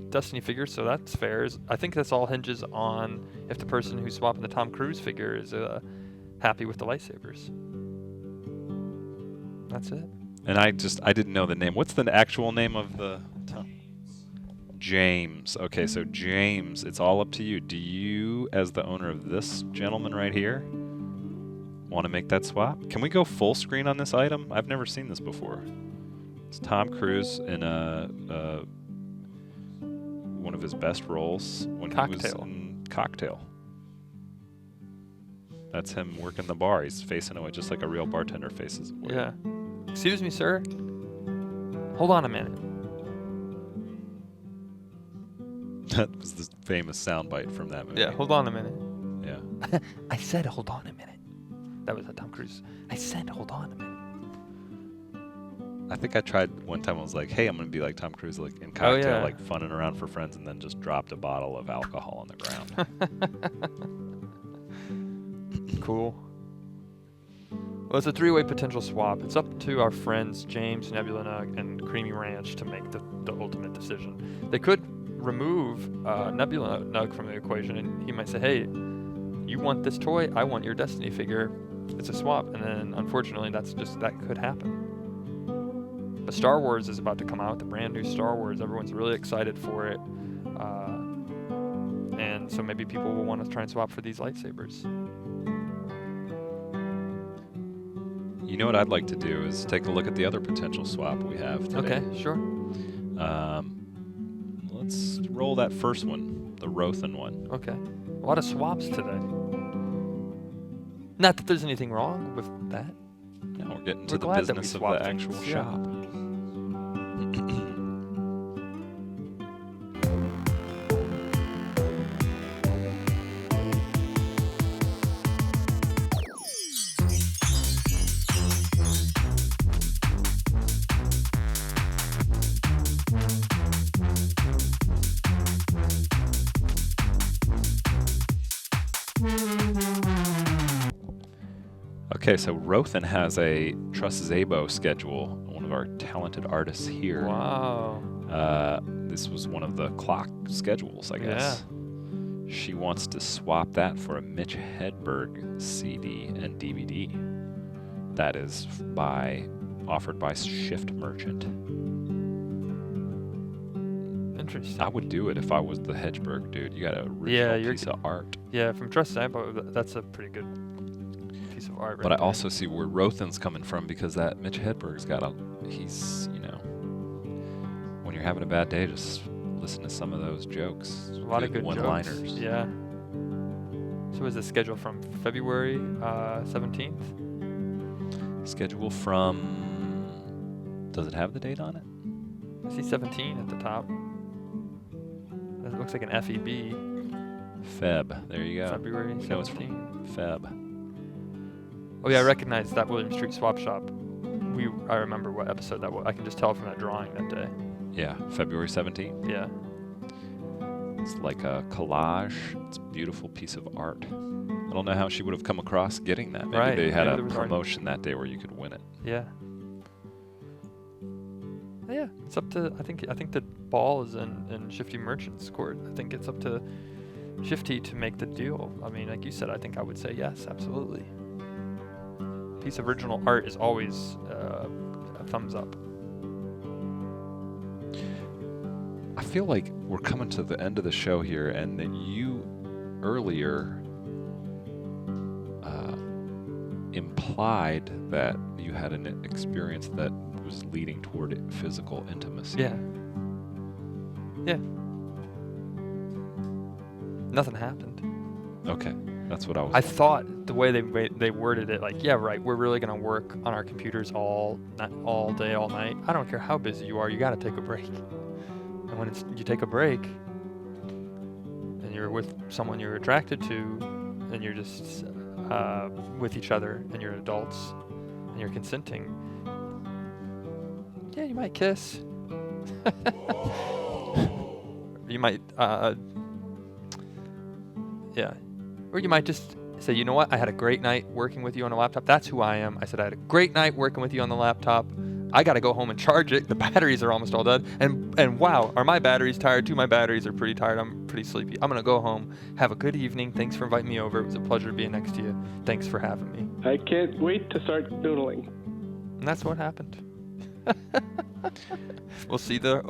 Destiny figure, so that's fair. I think this all hinges on if the person who's swapping the Tom Cruise figure is happy with the lightsabers. That's it. And I didn't know the name. What's the actual name of the Tom? James. Okay, so James, it's all up to you. Do you, as the owner of this gentleman right here, want to make that swap? Can we go full screen on this item? I've never seen this before. It's Tom Cruise in one of his best roles when he was Cocktail. in Cocktail. That's him working the bar. He's facing away just like a real bartender faces away. Yeah. Excuse me, sir. Hold on a minute. That was the famous soundbite from that movie. Yeah, hold on a minute. Yeah. I said hold on a minute. That was a Tom Cruise. I said hold on a minute. I think I tried one time. I was like, "Hey, I'm gonna be like Tom Cruise, like in Oh, Cocktail, yeah. like funning around for friends," and then just dropped a bottle of alcohol on the ground. Cool. Well, it's a three-way potential swap. It's up to our friends James, Nebula Nug, and Creamy Ranch to make the ultimate decision. They could remove Nebula Nug from the equation, and he might say, "Hey, you want this toy? I want your Destiny figure. It's a swap." And then, unfortunately, that could happen. But Star Wars is about to come out, the brand new Star Wars. Everyone's really excited for it. And so maybe people will want to try and swap for these lightsabers. You know what I'd like to do is take a look at the other potential swap we have today. Okay, sure. Let's roll that first one, the Rothan one. Okay. A lot of swaps today. Not that there's anything wrong with that. Now we're getting to We're the glad that we business of swap the things, actual yeah. shop. Okay, so Rothan has a Truss Zabo schedule, one of our talented artists here. Wow. This was one of the clock schedules, I guess. She wants to swap that for a Mitch Hedberg CD and DVD. That is offered by Shift Merchant. Interesting. I would do it if I was the Hedberg dude. You got a original you're piece of art. Yeah, from Trust Zabo, that's a pretty good piece of art. But right I also see where Rothan's coming from because that Mitch Hedberg's he's, when you're having a bad day, just listen to some of those jokes. there. A lot of good one-liners. jokes. Yeah. So is the schedule from February 17th? Schedule from. Does it have the date on it? I see 17 at the top. That looks like an FEB. Feb. There you go. February We know it's 17. from Feb. Oh yeah, I recognize that William Street Swap Shop. I remember what episode that was. I can just tell from that drawing that day. Yeah, February 17th. Yeah. It's like a collage. It's a beautiful piece of art. I don't know how she would have come across getting that. Maybe Right, they had maybe a there was already- promotion that day where you could win it. Yeah. Yeah, it's up to I think the ball is in Shifty Merchant's court. I think it's up to Shifty to make the deal. I mean, like you said, I think I would say yes, absolutely. Piece of original art is always a thumbs up. I feel like we're coming to the end of the show here, and that you earlier implied that you had an experience that was leading toward physical intimacy. Yeah. Yeah. Nothing happened. Okay, that's what I was. I thought the way they worded it, like, yeah, right, we're really gonna work on our computers all day, all night. I don't care how busy you are, you gotta take a break. And when you take a break, and you're with someone you're attracted to, and you're just with each other, and you're adults, and you're consenting, yeah, you might kiss. You might, yeah. Or you might just say, you know what, I had a great night working with you on a laptop. That's who I am. I said I had a great night working with you on the laptop. I got to go home and charge it. The batteries are almost all dead. And wow, are my batteries tired too? My batteries are pretty tired. I'm pretty sleepy. I'm going to go home. Have a good evening. Thanks for inviting me over. It was a pleasure being next to you. Thanks for having me. I can't wait to start doodling. And that's what happened. We'll see we'll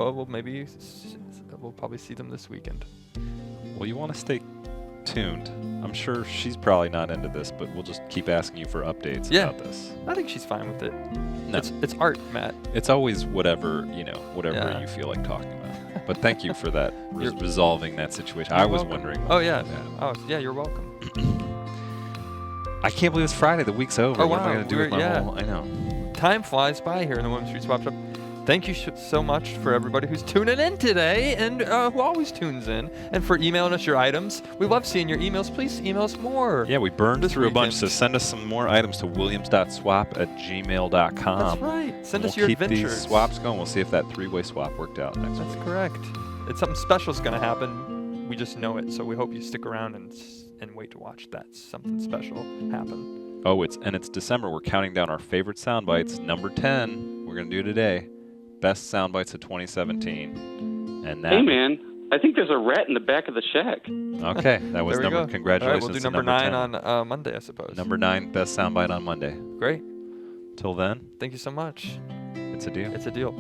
probably see them this weekend. Well, you want to stay tuned. I'm sure she's probably not into this, but we'll just keep asking you for updates about this. I think she's fine with it. No. It's art, Matt. It's always whatever Yeah. you feel like talking about. But thank you for that, resolving that situation. I You're was welcome. wondering. Oh, yeah. Oh, yeah, you're welcome. I can't believe it's Friday. The week's over. Oh, What am I wow. going to do with my Yeah. whole... I know. Time flies by here in the Women's Street Swap Shop. Thank you so much for everybody who's tuning in today and who always tunes in, and for emailing us your items. We love seeing your emails. Please email us more. Yeah, we burned This through a bunch, so weekend. send us some more items to williams.swap@gmail.com. That's right. Send us We'll your keep adventures. these swaps going. We'll see if that three-way swap worked out next week. That's correct. It's something special's going to happen. We just know it, so we hope you stick around and wait to watch that something special happen. Oh, it's December. We're counting down our favorite sound bites. Number 10, we're going to do today. Best sound bites of 2017. And that. Hey, man, I think there's a rat in the back of the shack. Okay, that was There we number. go. Congratulations. All right, we'll do to number 9 10. on Monday, I suppose. Number 9, best soundbite on Monday. Great. Till then, Thank you so much. it's a deal. It's a deal.